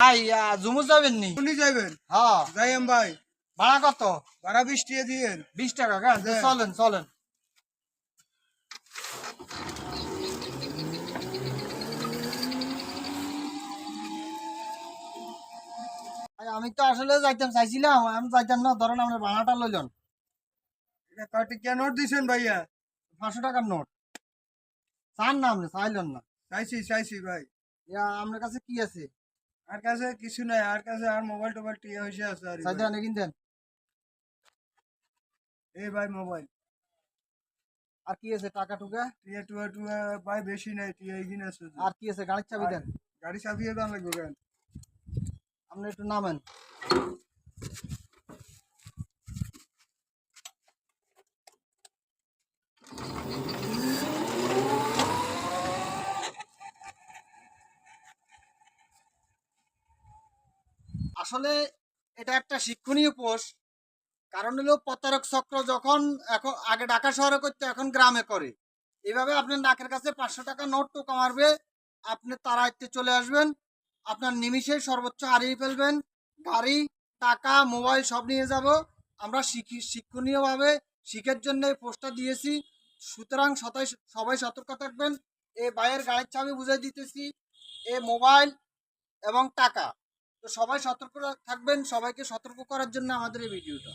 ভাই জুমু যাবেন নি? উনি যাবেন? হ্যাঁ। যাইম ভাই। ভাড়া কত? ভাড়া 20 টাকা দিয়েন। 20 টাকা কেন? হ্যাঁ। চলেন চলেন। আমি তো আসলে যাইতাম চাইছিলাম, আমি যাইতাম না, ধরেন আপনার ভাড়াটা লইলেন। এটা কয় টাকা নোট দিছেন ভাইয়া? 500 টাকার নোট। চান না, আপনি চাইলেন না। চাইছি ভাই। আপনার কাছে কি আছে? আর কাছে কিছু নাই, আর কাছে আর মোবাইল টোবাইল টিয়া হইছে আছে আর চাইতে ভাই। অনেক কিনতেন। এই ভাই মোবাইল। আর কি আছে? টাকা টুকা? টিয়া টুয়া টুয়া ভাই বেশি নাই, টিয়া এইদিন আছে। আর কি আছে? গাড়ির চাবি আর দেন। গাড়ি চাপিয়ে দাম লাগবে কেন? আপনি একটু নামেন। আসলে এটা একটা শিক্ষণীয় পোস্ট। কারণ হলো প্রতারক চক্র যখন এখন আগে ঢাকা শহরে করতো, এখন গ্রামে করে। এভাবে আপনার নাকের কাছে 500 টাকা নোট টোকা মারবে, আপনি তার আয়ত্তে চলে আসবেন, আপনার নিমিষে সর্বোচ্চ হারিয়ে ফেলবেন। গাড়ি, টাকা, মোবাইল সব নিয়ে যাব। আমরা শিক্ষণীয়ভাবে শিখের জন্য এই পোস্টটা দিয়েছি। সুতরাং সবাই সতর্ক থাকবেন। এই ভাইয়ের গাড়ির চাবি বুঝাই দিতেছি, এ মোবাইল এবং টাকা। তো সবাই সতর্ক থাকবেন। সবাইকে সতর্ক করার জন্য আমাদের এই ভিডিওটা।